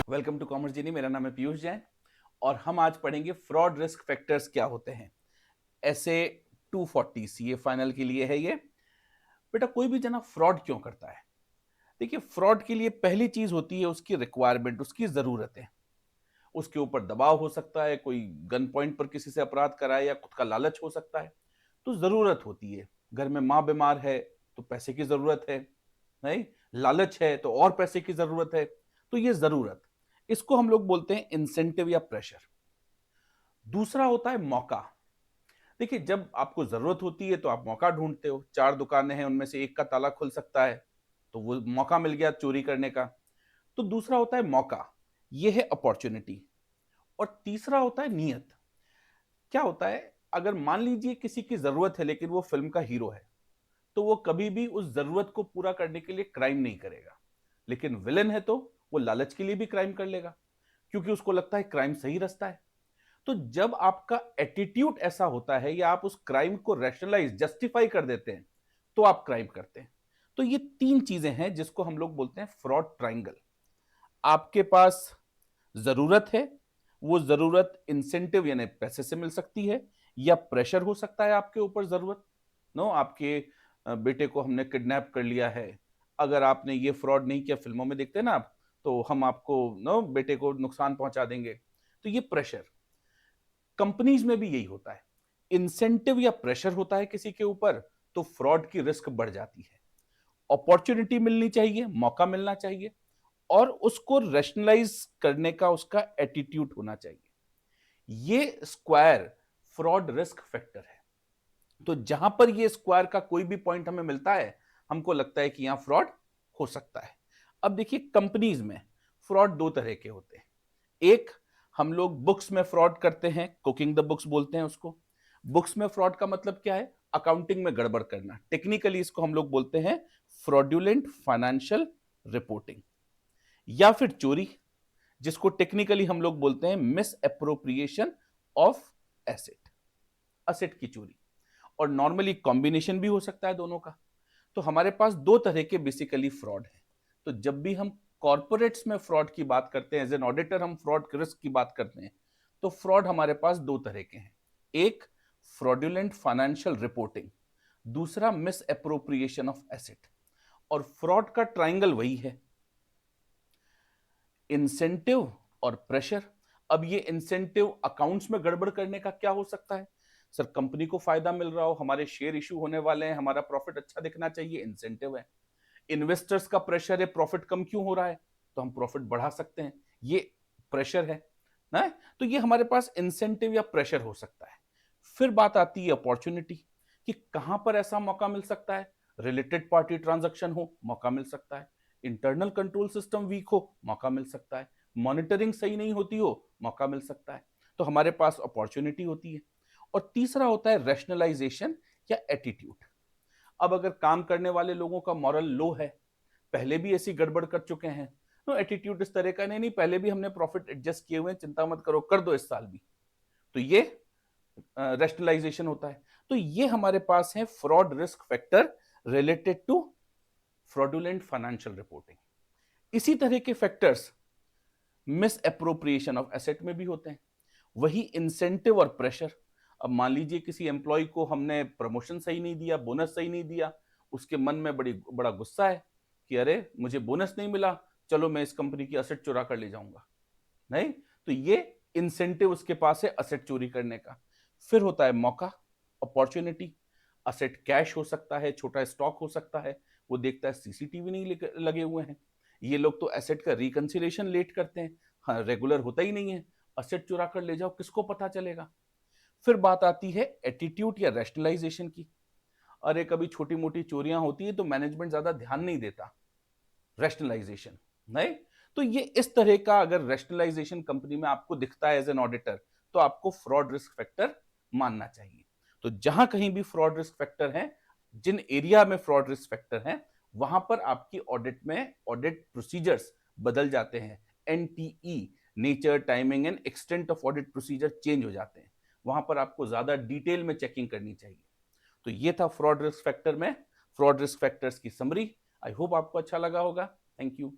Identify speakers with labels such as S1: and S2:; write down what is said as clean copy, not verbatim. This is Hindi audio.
S1: वेलकम टू कॉमर्स जीनी। मेरा नाम है पीयूष जैन और हम आज पढ़ेंगे फ्रॉड रिस्क फैक्टर्स क्या होते हैं। ऐसे 240 सीए फाइनल के लिए है ये। बेटा कोई भी जना फ्रॉड क्यों करता है? देखिए, फ्रॉड के लिए पहली चीज होती है उसकी रिक्वायरमेंट, उसकी जरूरतें। उसके ऊपर दबाव हो सकता है, कोई गन पॉइंट पर किसी से अपराध कराए, या खुद का लालच हो सकता है। तो जरूरत होती है। घर में माँ बीमार है तो पैसे की जरूरत है, नहीं? लालच है तो और पैसे की जरूरत है। तो ये जरूरत, इसको हम लोग बोलते हैं इंसेंटिव या प्रेशर। दूसरा होता है मौका। देखिए, जब आपको जरूरत होती है तो आप मौका ढूंढते हो। चार दुकानें हैं, उनमें से एक का ताला खुल सकता है, तो वो मौका मिल गया चोरी करने का। तो दूसरा होता है मौका, ये है अपॉर्चुनिटी। और तीसरा होता है नियत। क्या होता है, अगर मान लीजिए किसी की जरूरत है लेकिन वो फिल्म का हीरो है, तो वो कभी भी उस जरूरत को पूरा करने के लिए क्राइम नहीं करेगा। लेकिन विलन है तो वो लालच के लिए भी क्राइम कर लेगा, क्योंकि उसको लगता है क्राइम सही रास्ता है। तो जब आपका एटीट्यूड ऐसा होता है या आप उस क्राइम को रैशनलाइज जस्टिफाई कर देते हैं, तो आप क्राइम करते हैं। तो ये तीन चीजें हैं जिसको हम लोग बोलते हैं फ्रॉड ट्राइंगल। आपके पास जरूरत है, वो जरूरत इंसेंटिव यानी पैसे से मिल सकती है, या प्रेशर हो सकता है आपके ऊपर जरूरत। नो, आपके बेटे को हमने किडनैप कर लिया है, अगर आपने ये फ्रॉड नहीं किया, फिल्मों में देखते हैं ना आप, तो हम आपको नो बेटे को नुकसान पहुंचा देंगे। तो ये प्रेशर। कंपनीज में भी यही होता है, इंसेंटिव या प्रेशर होता है किसी के ऊपर, तो फ्रॉड की रिस्क बढ़ जाती है। अपॉर्चुनिटी मिलनी चाहिए, मौका मिलना चाहिए, और उसको रैशनलाइज करने का उसका एटीट्यूड होना चाहिए। ये स्क्वायर फ्रॉड रिस्क फैक्टर है। तो जहां पर ये स्क्वायर का कोई भी पॉइंट हमें मिलता है, हमको लगता है कि यहां फ्रॉड हो सकता है। अब देखिए, कंपनीज में फ्रॉड दो तरह के होते हैं। एक, हम लोग बुक्स में फ्रॉड करते हैं, कुकिंग द बुक्स बोलते हैं उसको। बुक्स में फ्रॉड का मतलब क्या है? अकाउंटिंग में गड़बड़ करना। टेक्निकली इसको हम लोग बोलते हैं फ्रॉड्यूलेंट फाइनेंशियल रिपोर्टिंग। या फिर चोरी, जिसको टेक्निकली हम लोग बोलते हैं miss appropriation of asset, asset की चोरी। और नॉर्मली कॉम्बिनेशन भी हो सकता है दोनों का। तो हमारे पास दो तरह के बेसिकली फ्रॉड है। तो जब भी हम कॉर्पोरेट्स में फ्रॉड की बात करते हैं, एज एन ऑडिटर हम फ्रॉड रिस्क की बात करते हैं, तो फ्रॉड हमारे पास दो तरह के हैं। एक, फ्रॉड्यूलेंट फाइनेंशियल रिपोर्टिंग। दूसरा, मिस एप्रोप्रिएशन ऑफ एसेट। और फ्रॉड का ट्राइंगल वही है, इंसेंटिव और प्रेशर। अब ये इंसेंटिव अकाउंट्स में गड़बड़ करने का क्या हो सकता है? सर, कंपनी को फायदा मिल रहा हो, हमारे शेयर इशू होने वाले हैं, हमारा प्रॉफिट अच्छा दिखना चाहिए, इंसेंटिव है। इन्वेस्टर्स का प्रेशर है, प्रॉफिट कम क्यों हो रहा है, तो हम प्रॉफिट बढ़ा सकते हैं, ये प्रेशर है ना। तो ये हमारे पास इंसेंटिव या प्रेशर हो सकता है। फिर बात आती है अपॉर्चुनिटी, कि कहां पर ऐसा मौका मिल सकता है। रिलेटेड पार्टी ट्रांजैक्शन हो, मौका मिल सकता है। इंटरनल कंट्रोल सिस्टम वीक हो, मौका मिल सकता है। मॉनिटरिंग सही नहीं होती हो, मौका मिल सकता है। तो हमारे पास अपॉर्चुनिटी होती है। और तीसरा होता है रैशनलाइजेशन या एटीट्यूड। अब अगर काम करने वाले लोगों का मॉरल लो है, पहले भी ऐसी गड़बड़ कर चुके हैं, तो एटीट्यूड इस तरह का, नहीं नहीं पहले भी हमने प्रॉफिट एडजस्ट किए हुए हैं, चिंता मत करो, कर दो इस साल भी। तो ये रैशनलाइजेशन होता है। तो ये हमारे पास है fraud risk factor related to fraudulent financial reporting. इसी तरह के factors misappropriation of asset में भी होते हैं। वही इंसेंटिव और प्रेशर। अब मान लीजिए किसी एम्प्लॉय को हमने प्रमोशन सही नहीं दिया, बोनस सही नहीं दिया, उसके मन में बड़ा गुस्सा है कि अरे मुझे बोनस नहीं मिला, चलो मैं इस कंपनी की असेट चुरा कर ले जाऊंगा। नहीं, तो ये इंसेंटिव उसके पास है असेट चोरी करने का। फिर होता है मौका, अपॉर्चुनिटी। असेट कैश हो सकता है, छोटा स्टॉक हो सकता है, वो देखता है सीसीटीवी नहीं लगे हुए हैं। ये लोग तो एसेट का रिकंसिलिएशन लेट करते हैं, हाँ रेगुलर होता ही नहीं है। असेट चुरा कर ले जाओ, किसको पता चलेगा। फिर बात आती है एटीट्यूड या रैशनलाइजेशन की। अरे कभी छोटी मोटी चोरियां होती है तो मैनेजमेंट ज्यादा ध्यान नहीं देता, रैशनलाइजेशन। नहीं, तो ये इस तरह का अगर रैशनलाइजेशन कंपनी में आपको दिखता है एज एन ऑडिटर, तो आपको फ्रॉड रिस्क फैक्टर मानना चाहिए। तो जहां कहीं भी फ्रॉड रिस्क फैक्टर है, जिन एरिया में फ्रॉड रिस्क फैक्टर है, वहां पर आपकी ऑडिट में ऑडिट प्रोसीजर्स बदल जाते हैं। NTE, nature, timing and extent of audit procedure change हो जाते हैं। वहां पर आपको ज्यादा डिटेल में चेकिंग करनी चाहिए। तो ये था फ्रॉड रिस्क फैक्टर में फ्रॉड रिस्क फैक्टर्स की समरी। आई होप आपको अच्छा लगा होगा। Thank you.